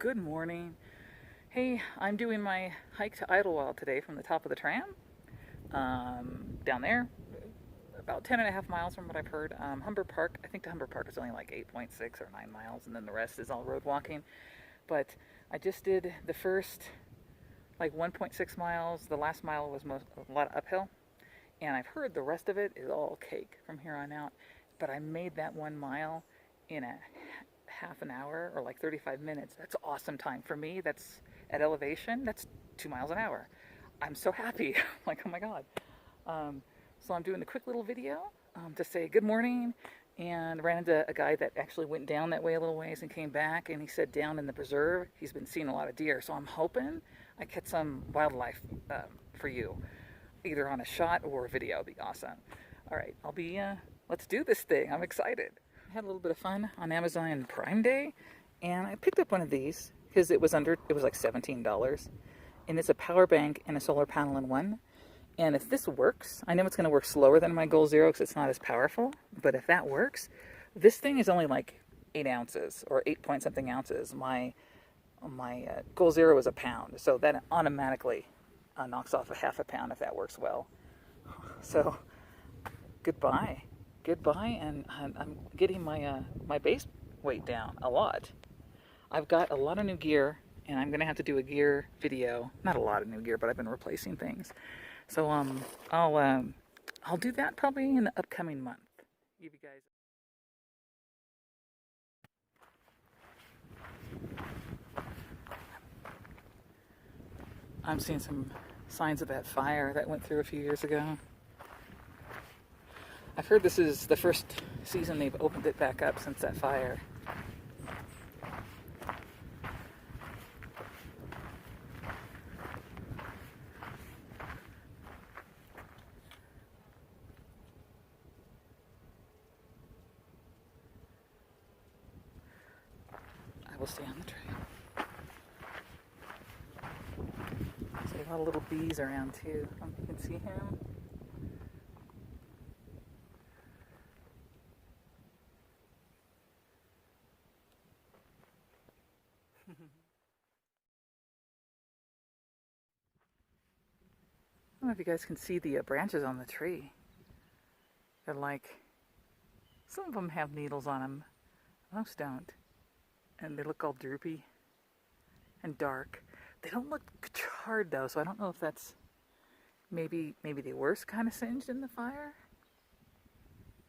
Good morning. Hey, I'm doing my hike to Idyllwild today from the top of the tram. Down there, about 10.5 miles from what I've heard. Humber Park, I think the Humber Park is only like 8.6 or 9 miles, and then the rest is all road walking. But I just did the first like 1.6 miles. The last mile was a lot of uphill, and I've heard the rest of it is all cake from here on out. But I made that 1 mile in a half an hour or like 35 minutes. That's awesome time for me. That's at elevation. That's 2 miles an hour. I'm so happy. Like, oh my God. So I'm doing a quick little video to say good morning, and ran into a guy that actually went down that way a little ways and came back, and he said down in the preserve he's been seeing a lot of deer. So I'm hoping I catch some wildlife for you, either on a shot or a video. It'd be awesome. All right, let's do this thing. I'm excited. I had a little bit of fun on Amazon Prime Day, and I picked up one of these because it was like $17, and it's a power bank and a solar panel in one. And if this works, I know it's going to work slower than my Goal Zero because it's not as powerful, but if that works, this thing is only like 8 ounces or 8 point something ounces. My Goal Zero is a pound, so that automatically knocks off a half a pound if that works well. So goodbye, and I'm getting my base weight down a lot. I've got a lot of new gear, and I'm gonna have to do a gear video. Not a lot of new gear, but I've been replacing things. So I'll do that probably in the upcoming month. Give you guys. I'm seeing some signs of that fire that went through a few years ago. I've heard this is the first season they've opened it back up since that fire. I will stay on the trail. There's a lot of little bees around too. I don't know if you can see him. I don't know if you guys can see the branches on the tree. They're like, some of them have needles on them, most don't. And they look all droopy and dark. They don't look charred though, so I don't know if that's maybe they were kind of singed in the fire.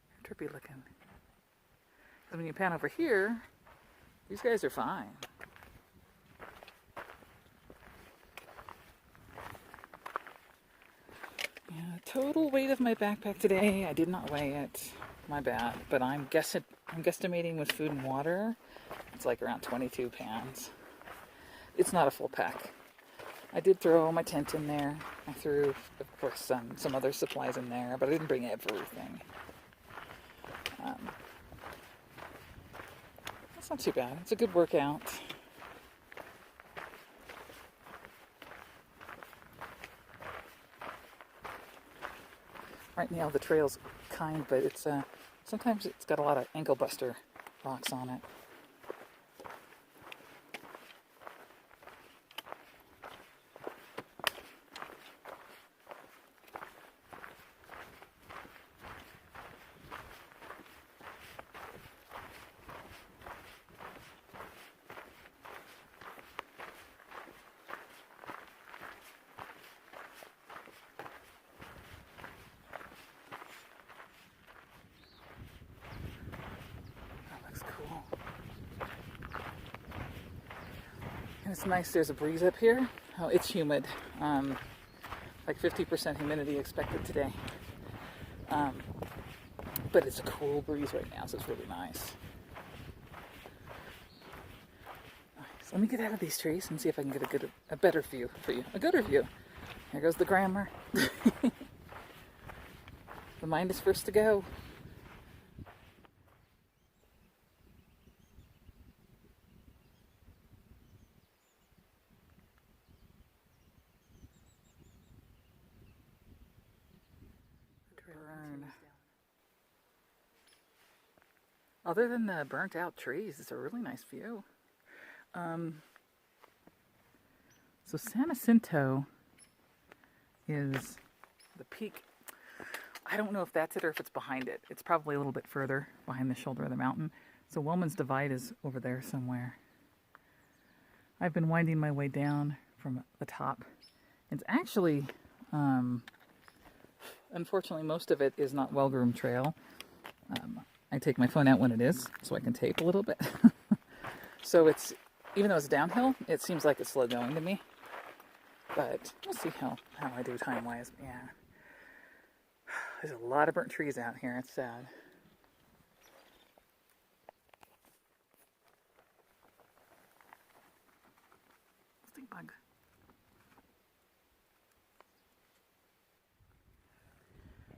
They're trippy looking. Because when you pan over here, these guys are fine. Yeah, total weight of my backpack today, I did not weigh it. My bad. But I'm guesstimating with food and water, it's like around 22 pounds. It's not a full pack. I did throw my tent in there. I threw, of course, some other supplies in there, but I didn't bring everything. That's not too bad. It's a good workout. Right now the trail's kind, but it's sometimes it's got a lot of ankle buster rocks on it. And it's nice, there's a breeze up here. Oh, it's humid. Like 50% humidity expected today. But it's a cool breeze right now, so it's really nice. So let me get out of these trees and see if I can get a better view for you. A gooder view. Here goes the grammar. The mind is first to go. Other than the burnt out trees, it's a really nice view. So San Jacinto is the peak. I don't know if that's it or if it's behind it. It's probably a little bit further behind the shoulder of the mountain. So Wellman's Divide is over there somewhere. I've been winding my way down from the top. It's actually, unfortunately, most of it is not well-groomed trail. I take my phone out when it is, so I can tape a little bit. So it's, even though it's downhill, it seems like it's slow going to me. But we'll see how I do time-wise. Yeah. There's a lot of burnt trees out here. It's sad. Stink bug.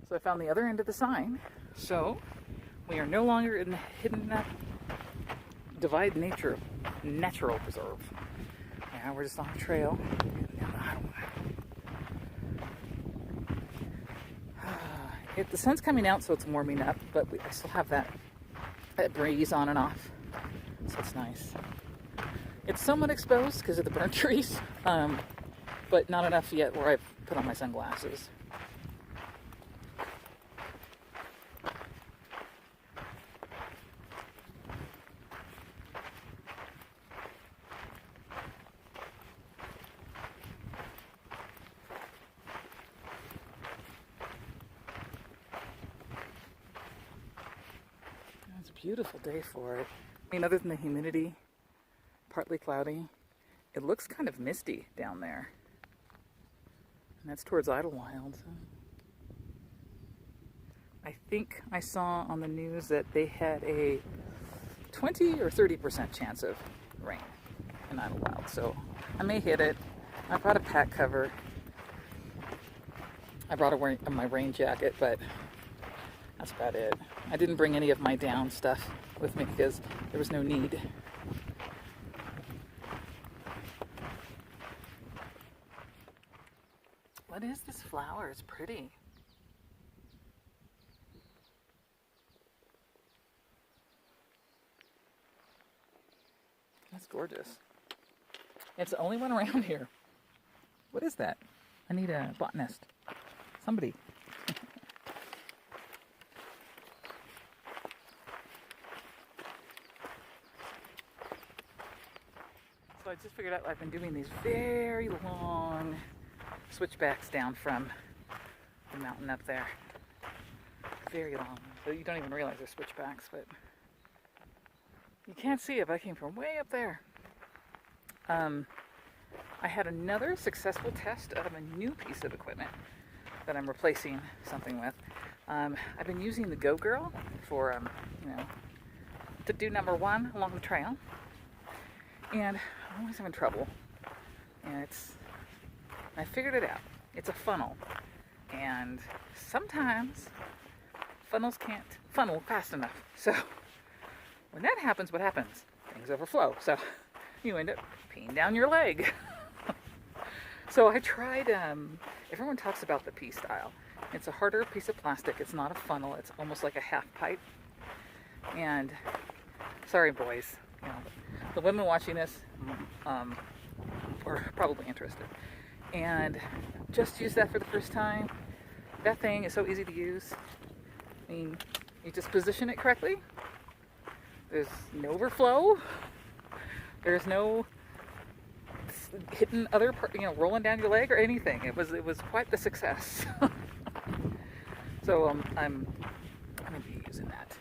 So I found the other end of the sign. So we are no longer in the hidden Divide Natural Preserve. Yeah, we're just on a trail. The sun's coming out, so it's warming up, but I still have that breeze on and off, so it's nice. It's somewhat exposed because of the burnt trees, but not enough yet where I've put on my sunglasses. It's a beautiful day for it. I mean, other than the humidity, partly cloudy, it looks kind of misty down there. And that's towards Idyllwild. So. I think I saw on the news that they had a 20 or 30% chance of rain in Idyllwild. So I may hit it. I brought a pack cover. I brought my rain jacket, but that's about it. I didn't bring any of my down stuff with me because there was no need. What is this flower? It's pretty. That's gorgeous. It's the only one around here. What is that? I need a botanist. Somebody. So I just figured out I've been doing these very long switchbacks down from the mountain up there. Very long. So you don't even realize they're switchbacks, but you can't see it, but I came from way up there. I had another successful test of a new piece of equipment that I'm replacing something with. I've been using the Go Girl for, to do number one along the trail. And I'm always having trouble. And I figured it out. It's a funnel. And sometimes funnels can't funnel fast enough. So when that happens, what happens? Things overflow. So you end up peeing down your leg. So I tried, everyone talks about the pea style. It's a harder piece of plastic. It's not a funnel. It's almost like a half pipe. And sorry, boys, the women watching this are probably interested. And just use that for the first time. That thing is so easy to use. I mean, you just position it correctly. There's no overflow. There's no hitting other part, rolling down your leg or anything. It was quite the success. So I'm going to be using that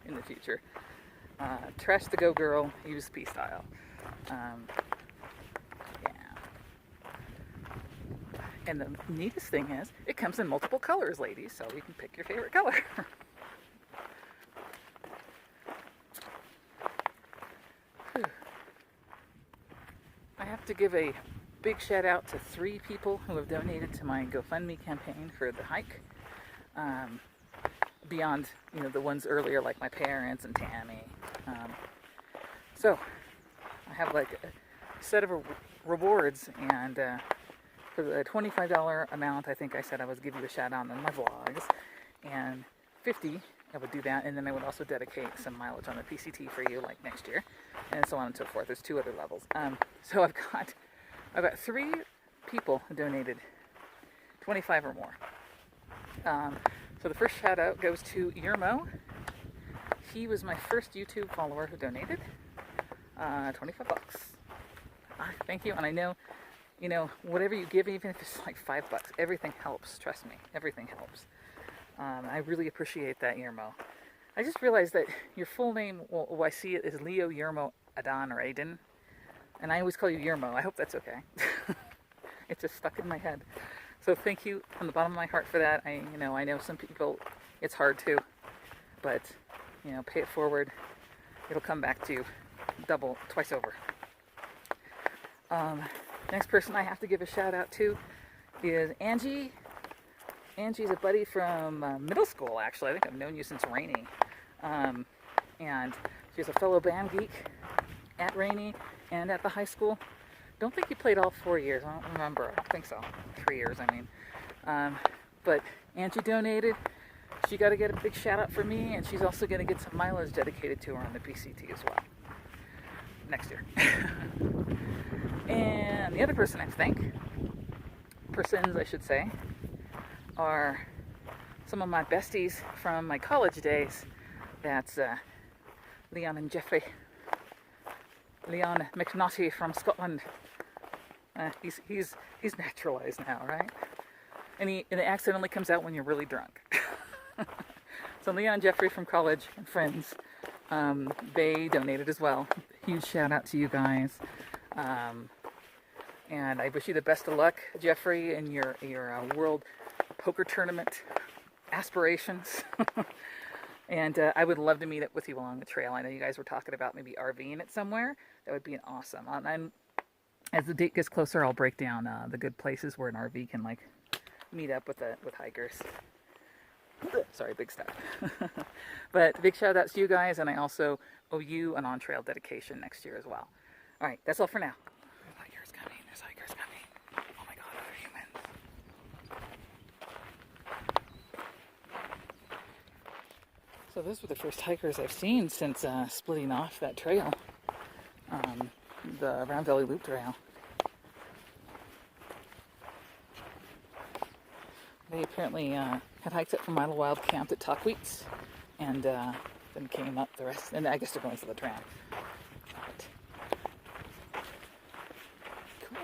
in the future. Trash the Go Girl, use P style. Yeah. And the neatest thing is, it comes in multiple colors, ladies, so you can pick your favorite color. I have to give a big shout out to 3 people who have donated to my GoFundMe campaign for the hike. Beyond, the ones earlier, like my parents and Tammy. So I have like a set of rewards, and for the $25 amount, I think I said I would give you a shout out on my vlogs, and $50 I would do that, and then I would also dedicate some mileage on the PCT for you, like next year, and so on and so forth. There's 2 other levels. So I've got I've got 3 people who donated 25 or more. So the first shout out goes to Yermo. He was my first YouTube follower who donated 25 bucks. Thank you. And I know, whatever you give, even if it's like $5, everything helps. Trust me, everything helps. I really appreciate that, Yermo. I just realized that your full name, well, I see it is Leo Yermo Adan or Aiden. And I always call you Yermo. I hope that's okay. It's just stuck in my head. So thank you from the bottom of my heart for that. I know some people, it's hard to, but, pay it forward. It'll come back to you twice over. Next person I have to give a shout out to is Angie. Angie's a buddy from middle school, actually. I think I've known you since Rainy. And she's a fellow band geek at Rainy and at the high school. Don't think you played all 4 years. I don't remember. I don't think so. 3 years, I mean. But Angie donated. She got to get a big shout out for me, and she's also going to get some mileage dedicated to her on the PCT as well. Next year. And the other person persons I should say, are some of my besties from my college days. That's Leon and Jeffrey. Leon McNaughty from Scotland. He's naturalized now, right? And it accidentally comes out when you're really drunk. So Leon and Jeffrey from college and friends, they donated as well. Huge shout out to you guys. And I wish you the best of luck, Jeffrey, in your world poker tournament aspirations. And I would love to meet up with you along the trail. I know you guys were talking about maybe RVing it somewhere. That would be awesome. And as the date gets closer, I'll break down the good places where an RV can meet up with hikers. Sorry, big step. But big shout out to you guys, and I also owe you an on-trail dedication next year as well. All right, that's all for now. There's hikers coming. Oh my God, other humans. So those were the first hikers I've seen since splitting off that trail, the Round Valley Loop Trail. They apparently had hiked up from Idyllwild, camped at Tuckweets, and then came up the rest. And I guess they're going to the tram. But, cool.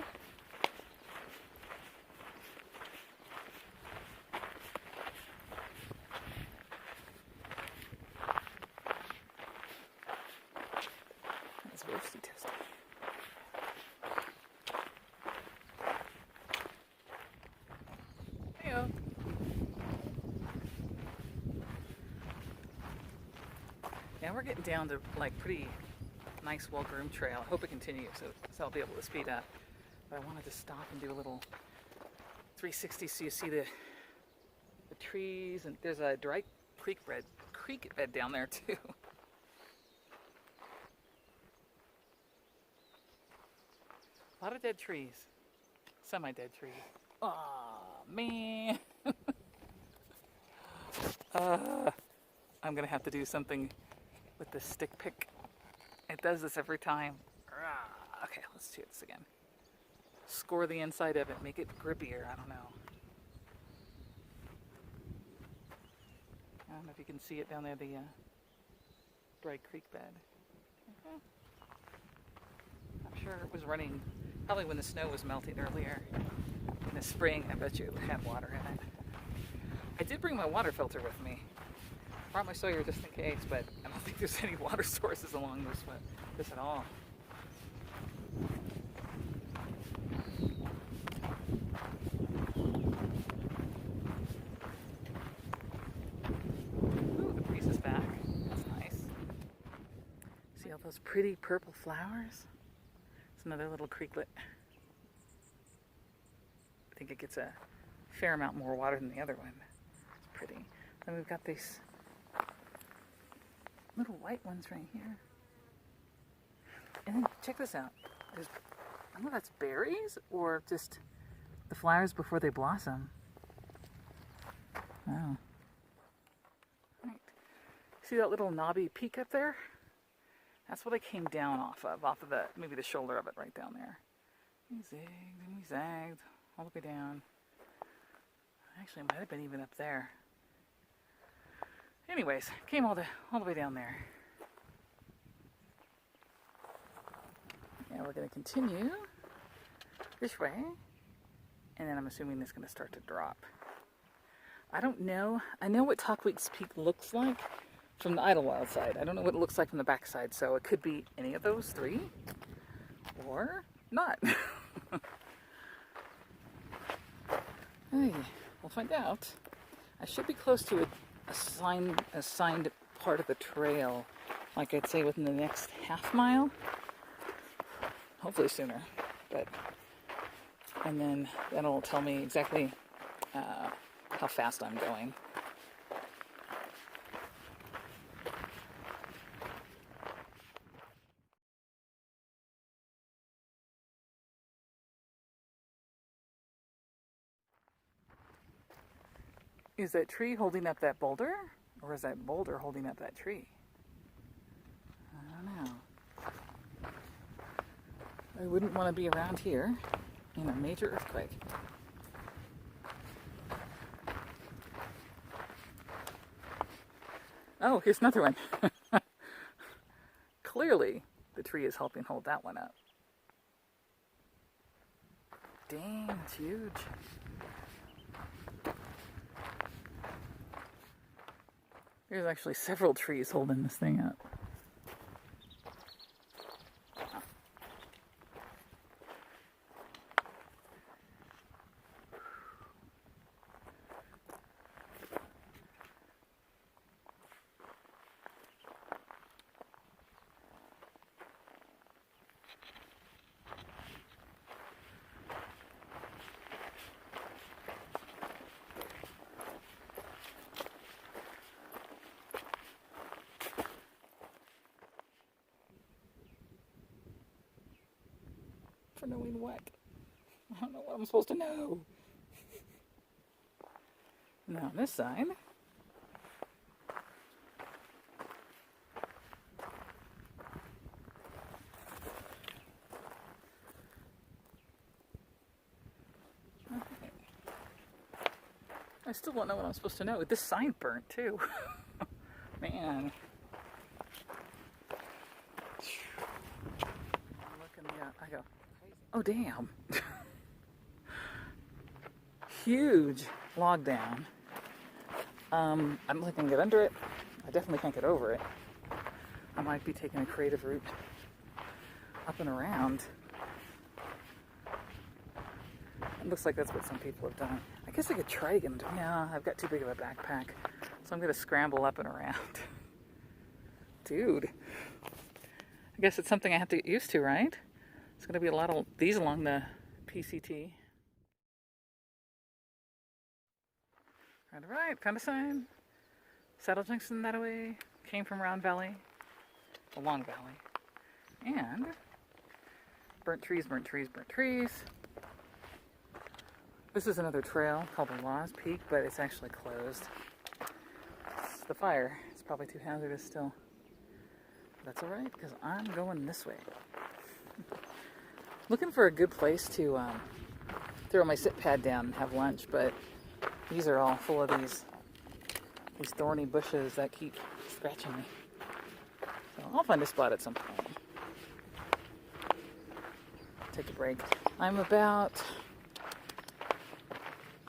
That's roasty testing. Now we're getting down to pretty nice, well-groomed trail. I hope it continues, so I'll be able to speed up. But I wanted to stop and do a little 360 so you see the trees, and there's a dry creek bed down there too. A lot of dead trees, semi-dead trees. Aw, man. I'm gonna have to do something with the stick pick. It does this every time. Okay, let's do this again. Score the inside of it, make it grippier. I don't know if you can see it down there, the dry creek bed. I'm sure it was running, probably when the snow was melting earlier in the spring. I bet you it had water in it. I did bring my water filter with me. Brought my Sawyer just in case, but I don't think there's any water sources along this at all. Ooh, the breeze is back. That's nice. See all those pretty purple flowers? It's another little creeklet. I think it gets a fair amount more water than the other one. It's pretty. Then we've got these little white ones right here. And then check this out. I don't know if that's berries or just the flowers before they blossom. Oh. Right. See that little knobby peak up there? That's what I came down off of maybe the shoulder of it right down there. We zigged and we zagged all the way down. Actually, it might have been even up there. Anyways, came all the way down there. Now we're going to continue this way, and then I'm assuming it's going to start to drop. I don't know. I know what Talkweek's Peak looks like from the Idyllwild side. I don't know what it looks like from the back side, so it could be any of those three, or not. Hey, we'll find out. I should be close to a signed part of the trail, like I'd say within the next half mile. Hopefully sooner, and then that'll tell me exactly how fast I'm going. Is that tree holding up that boulder, or is that boulder holding up that tree? I don't know. I wouldn't want to be around here in a major earthquake. Oh, here's another one. Clearly, the tree is helping hold that one up. Dang, it's huge. There's actually several trees holding this thing up. For knowing what? I don't know what I'm supposed to know. Now on this side, okay. I still don't know what I'm supposed to know. This sign burnt too. Man. I go, oh damn. Huge log down. I'm looking to get under it. I definitely can't get over it. I might be taking a creative route up and around. It looks like that's what some people have done. I guess I could try again. Yeah, I've got too big of a backpack. So I'm going to scramble up and around. Dude. I guess it's something I have to get used to, right? It's going to be a lot of these along the PCT. Right, found a sign. Saddle Junction that way. Came from Round Valley. The Long Valley. And burnt trees, burnt trees, burnt trees. This is another trail called the Laws Peak, but it's actually closed. It's the fire. It's probably too hazardous still. That's alright, because I'm going this way. Looking for a good place to throw my sit pad down and have lunch, but these are all full of these thorny bushes that keep scratching me. So I'll find a spot at some point. Take a break. I'm about...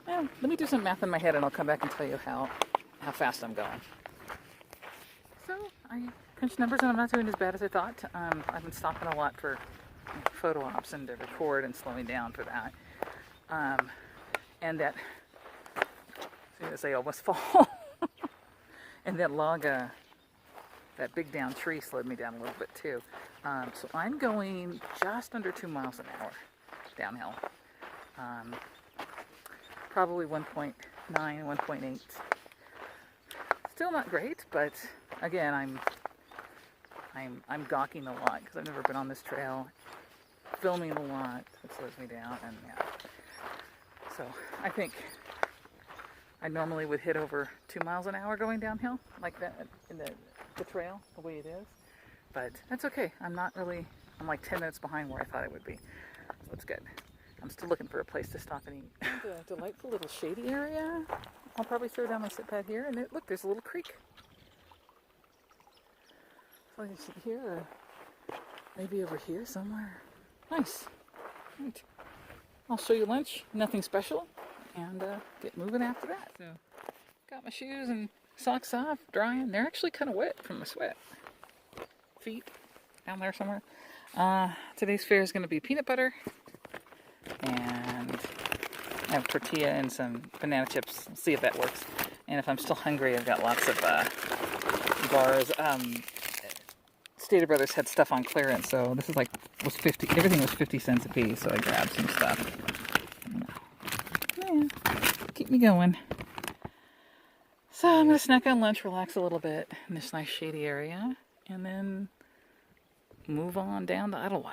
Well, let me do some math in my head and I'll come back and tell you how fast I'm going. So, I crunched numbers and I'm not doing as bad as I thought. I've been stopping a lot for photo ops and to record and slowing down for that. And that... As I almost fall. And that log, that big down tree slowed me down a little bit too. So I'm going just under 2 miles an hour downhill. Probably 1.9, 1.8. Still not great, but again, I'm gawking a lot because I've never been on this trail. Filming a lot, it slows me down, and yeah. So I think I normally would hit over 2 miles an hour going downhill like that in the trail, the way it is. But that's okay. I'm like 10 minutes behind where I thought it would be. So it's good. I'm still looking for a place to stop and eat. A delightful little shady area. I'll probably throw down my sit pad here, and look, there's a little creek. So I can sit here, or maybe over here somewhere. Nice. Right. I'll show you lunch. Nothing special, and get moving after that. So, got my shoes and socks off, drying. They're actually kind of wet from the sweat. Feet down there somewhere. Today's fare is going to be peanut butter, and I have tortilla and some banana chips. We'll see if that works. And if I'm still hungry, I've got lots of bars. Stater Brothers had stuff on clearance, so this is was 50. Everything was 50 cents a piece, so I grabbed some stuff. Yeah, keep me going. So I'm gonna snack on lunch, relax a little bit in this nice shady area, and then move on down to Idyllwild.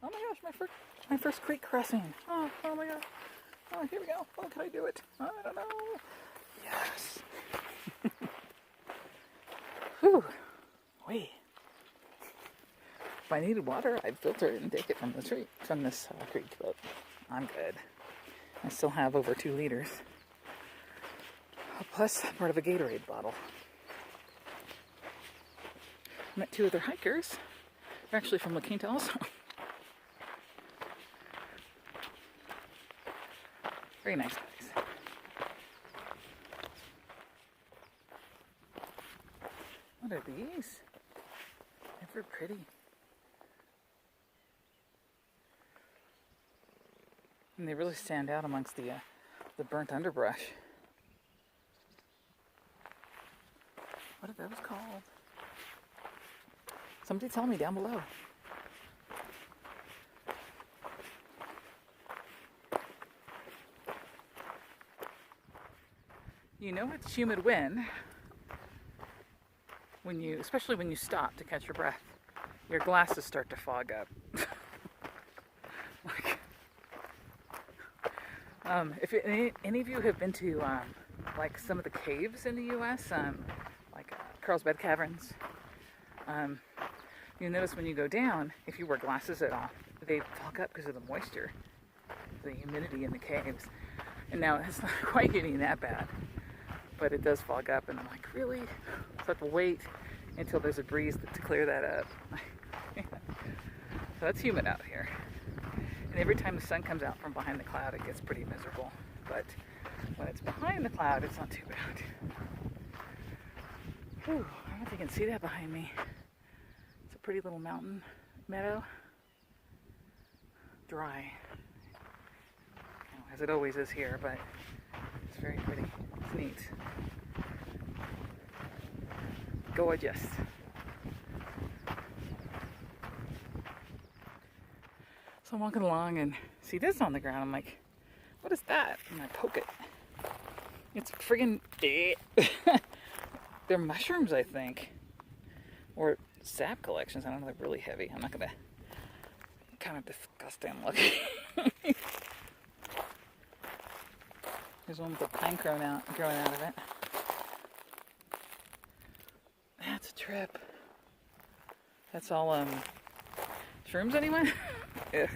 Oh my gosh, my first creek crossing. Oh my god. Oh, here we go. Oh, can I do it? I don't know. Yes. Whew. Wait. If I needed water, I'd filter it and take it from this creek, but I'm good. I still have over 2 liters. Plus part of a Gatorade bottle. Met 2 other hikers. They're actually from La Quinta also. Very nice guys. What are these? They're pretty. And they really stand out amongst the burnt underbrush. What are those called? Somebody tell me down below. You know it's humid when especially when you stop to catch your breath, your glasses start to fog up. If any of you have been to some of the caves in the U.S., Carlsbad Caverns, you'll notice when you go down, if you wear glasses at all, they fog up because of the moisture, the humidity in the caves. And now it's not quite getting that bad, but it does fog up, and I'm like, really? So I have to wait until there's a breeze to clear that up. So it's humid out here. And every time the sun comes out from behind the cloud, it gets pretty miserable. But when it's behind the cloud, it's not too bad. Whew, I don't know if you can see that behind me. It's a pretty little mountain meadow. Dry. As it always is here, but it's very pretty. It's neat. Gorgeous. So I'm walking along and see this on the ground. I'm like, what is that? And I poke it. It's friggin' they're mushrooms, I think. Or sap collections. I don't know, they're really heavy. I'm not gonna, kind of disgusting looking. There's one with a pine growing out of it. That's a trip. That's all shrooms anyway? Ugh.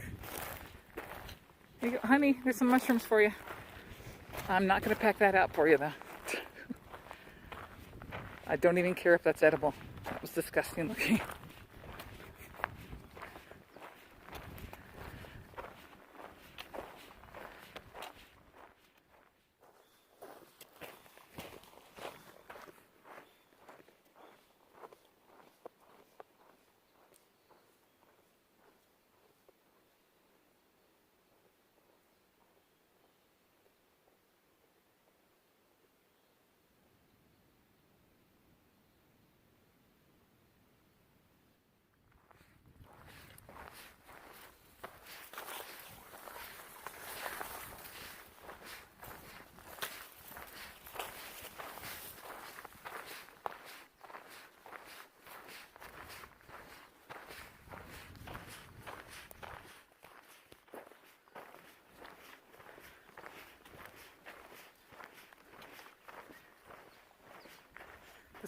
Here you go, honey, there's some mushrooms for you. I'm not gonna pack that out for you though. I don't even care if that's edible. That was disgusting looking.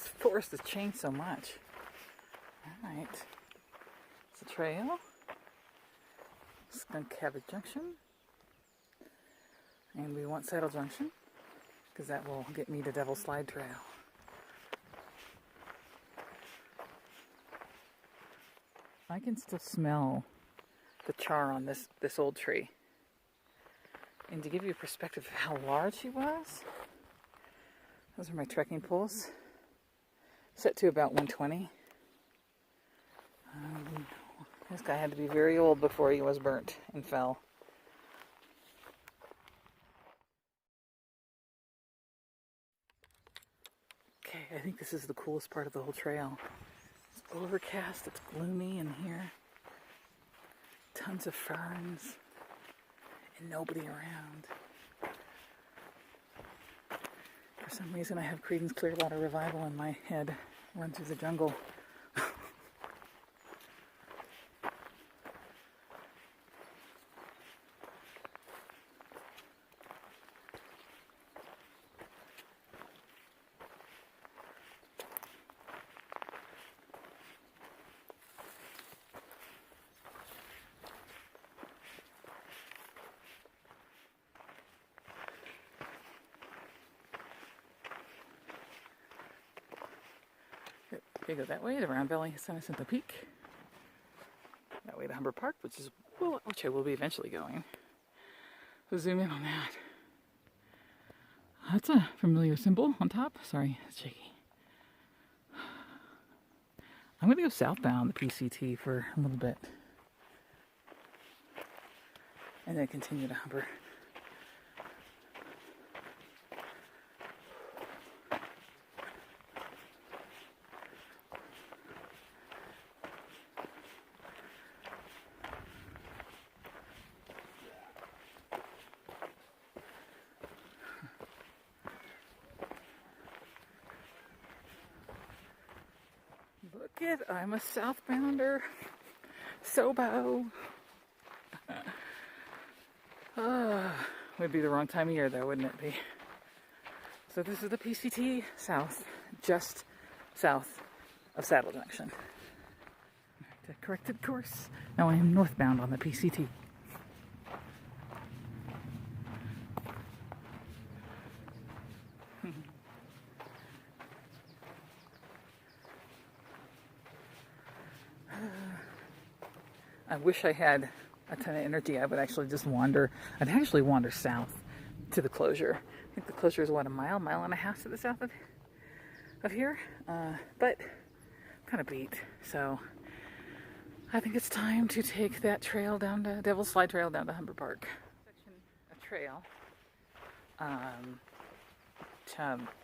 This forest has changed so much. Alright. It's a trail. Skunk Cabin Junction. And we want Saddle Junction, because that will get me to Devil's Slide Trail. I can still smell the char on this old tree. And to give you a perspective of how large she was, those are my trekking poles, set to about 120. This guy had to be very old before he was burnt and fell. Okay, I think this is the coolest part of the whole trail. It's overcast, it's gloomy in here. Tons of ferns and nobody around. For some reason I have Creedence Clearwater Revival in my head. Run through the jungle. You go that way to Round Valley San Jacinto Peak. That way to Humber Park, which I will be eventually going. So zoom in on that. That's a familiar symbol on top. Sorry, it's shaky. I'm going to go southbound the PCT for a little bit. And then continue to Humber. Look it, I'm a southbounder. Sobo. Would be the wrong time of year though, wouldn't it be? So this is the PCT south, just south of Saddle Junction. The corrected course. Now I am northbound on the PCT. I wish I had a ton of energy. I would actually just wander. I'd actually wander south to the closure. I think the closure is what, a mile and a half to the south of here. But I'm kind of beat. So I think it's time to take that trail down to Devil's Slide Trail down to Humber Park. Section of trail.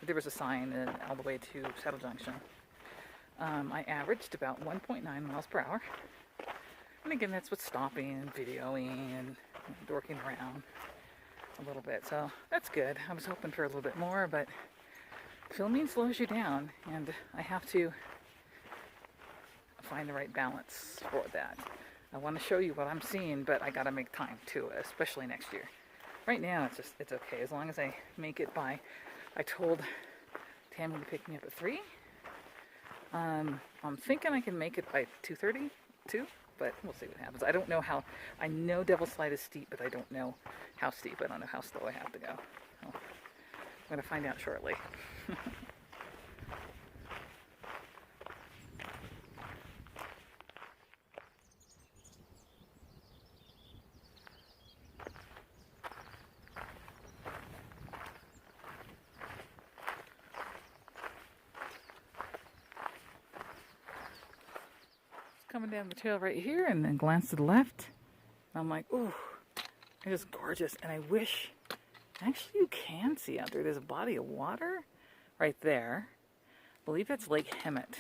There was a sign all the way to Saddle Junction. I averaged about 1.9 miles per hour. And again, that's with stopping and videoing and dorking around a little bit. So that's good. I was hoping for a little bit more, but filming slows you down, and I have to find the right balance for that. I want to show you what I'm seeing, but I got to make time too, especially next year. Right now, it's okay as long as I make it by. I told Tammy to pick me up at 3. I'm thinking I can make it by 2:30 too. But we'll see what happens. I don't know how. I know Devil's Slide is steep, but I don't know how steep. I don't know how slow I have to go. So I'm going to find out shortly. Coming down the trail right here and then glance to the left. And I'm like, ooh, it is gorgeous. And I wish, actually you can see out there, there's a body of water right there. I believe that's Lake Hemet.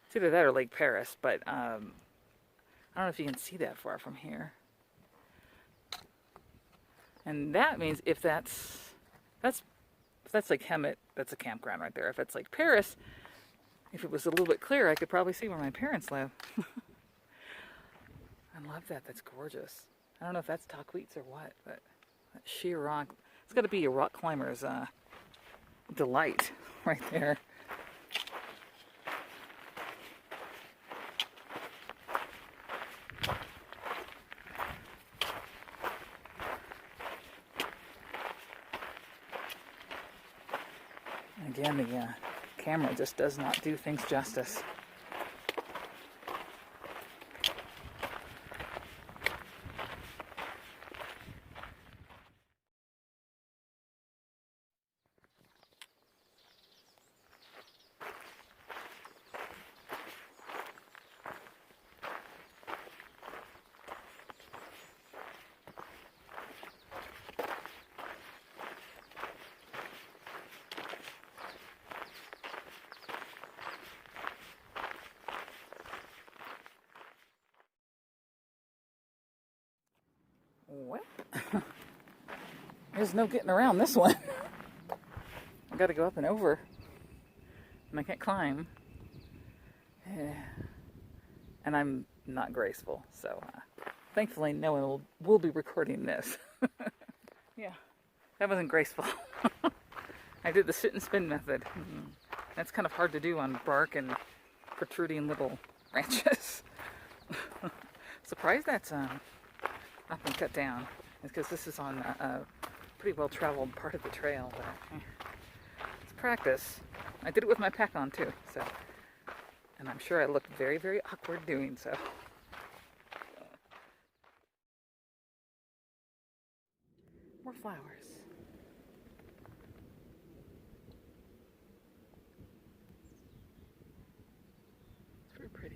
It's either that or Lake Paris, but I don't know if you can see that far from here. And that means if that's Lake Hemet, that's a campground right there. If it's Lake Paris, if it was a little bit clearer, I could probably see where my parents live. I love that. That's gorgeous. I don't know if that's Talqueets or what, but that sheer rock. It's got to be a rock climber's delight right there. Again, the camera just does not do things justice. Well, there's no getting around this one. I gotta go up and over, and I can't climb. And I'm not graceful, so thankfully no one will be recording this. Yeah, that wasn't graceful. I did the sit and spin method. That's kind of hard to do on bark and protruding little branches. Surprised that's not been cut down. It's because this is on a pretty well traveled part of the trail, but it's practice. I did it with my pack on too, so, and I'm sure I looked very, very awkward doing so. More flowers. It's very pretty.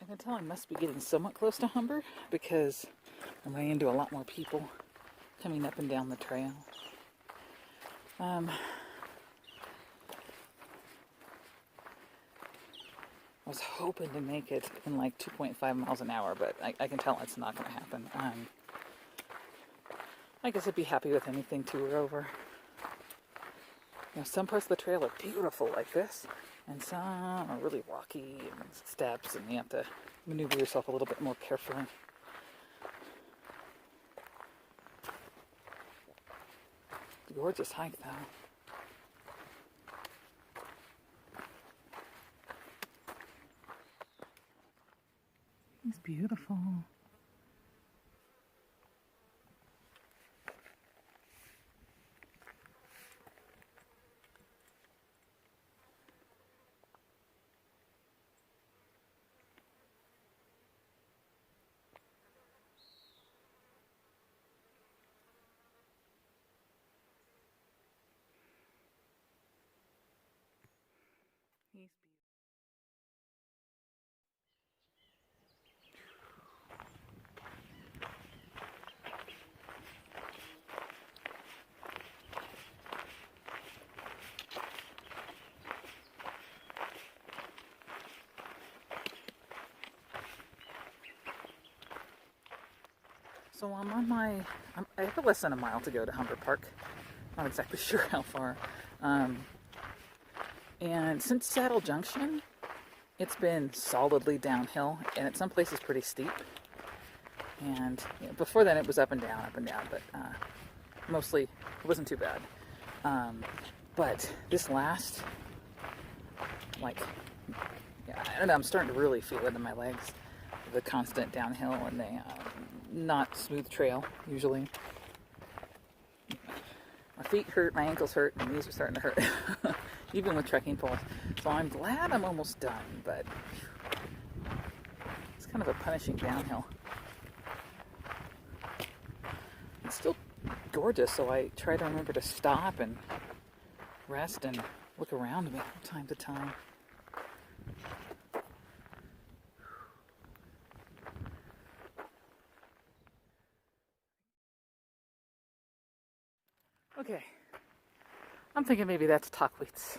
I can tell I must be getting somewhat close to Humber because I'm running into a lot more people coming up and down the trail. I was hoping to make it in like 2.5 miles an hour, but I can tell it's not going to happen. I guess I'd be happy with anything 2 or over. You know, some parts of the trail are beautiful like this, and some are really rocky and steps, and you have to maneuver yourself a little bit more carefully. Gorgeous hike, though. It's beautiful. He's beautiful. So I'm on I have less than a mile to go to Humber Park. Not exactly sure how far. And since Saddle Junction, it's been solidly downhill, and at some places pretty steep. And you know, before then it was up and down, but mostly it wasn't too bad. But this last, like, yeah, I don't know, I'm starting to really feel it in my legs. The constant downhill and the not smooth trail, usually. My feet hurt, my ankles hurt, my knees are starting to hurt. Even with trekking poles. So I'm glad I'm almost done, but it's kind of a punishing downhill. It's still gorgeous, so I try to remember to stop and rest and look around me from time to time. Okay, I'm thinking maybe that's Tockwitz.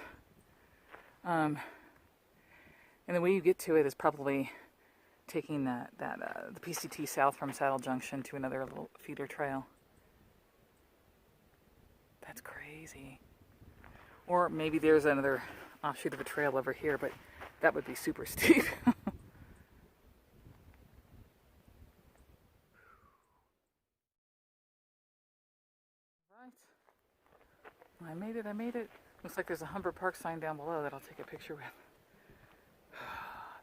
And the way you get to it is probably taking the PCT south from Saddle Junction to another little feeder trail. That's crazy. Or maybe there's another offshoot of a trail over here, but That would be super steep. I made it, I made it. Looks like there's a Humber Park sign down below that I'll take a picture with.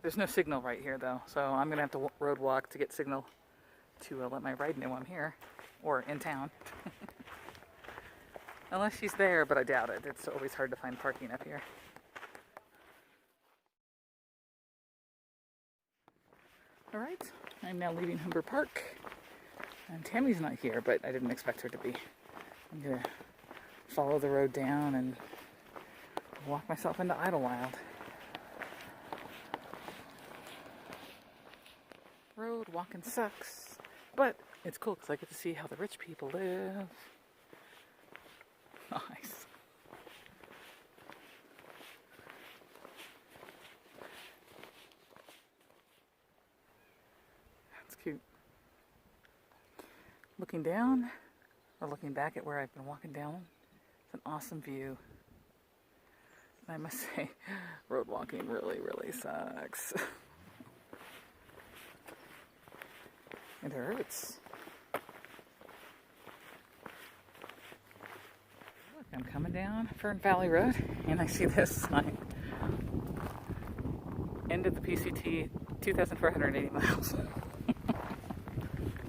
There's no signal right here though, so I'm gonna have to road walk to get signal to let my ride know I'm here, or in town. Unless she's there, but I doubt it. It's always hard to find parking up here. Alright, I'm now leaving Humber Park. And Tammy's not here, but I didn't expect her to be. I'm gonna follow the road down and walk myself into Idyllwild. Road walking sucks, but it's cool because I get to see how the rich people live. Nice. That's cute. Looking down, or looking back at where I've been walking down, it's an awesome view. And I must say, road walking really, really sucks. It hurts. Look, I'm coming down Fern Valley Road, and I see this sign. End of the PCT, 2,480 miles.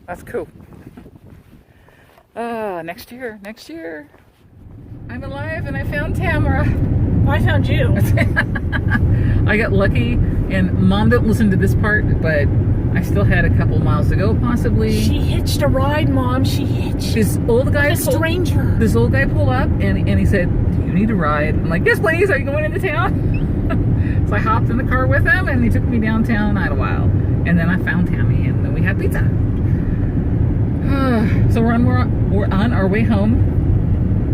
That's cool. Next year. I'm alive and I found Tamara. I found you. I got lucky, and Mom didn't listen to this part, but I still had a couple miles to go, possibly. She hitched a ride, Mom. She hitched. This old guy, a stranger. This old guy pulled up and he said, "Do you need a ride?" I'm like, "Yes, please. Are you going into town?" So I hopped in the car with him, and he took me downtown Idyllwild. And then I found Tammy, and then we had pizza. So we're on our way home,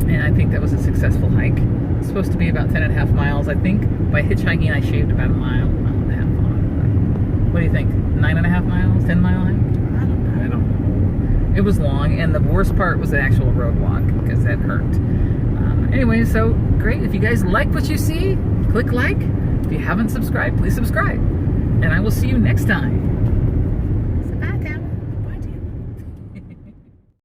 and I think that was a successful hike. It's supposed to be about 10.5 miles. I think by hitchhiking I shaved about a mile and a half on it. What do you think? 9.5 miles? 10-mile hike? I don't know. It was long, and the worst part was the actual road walk because that hurt. Anyway, so great. If you guys like what you see, click like. If you haven't subscribed, please subscribe. And I will see you next time.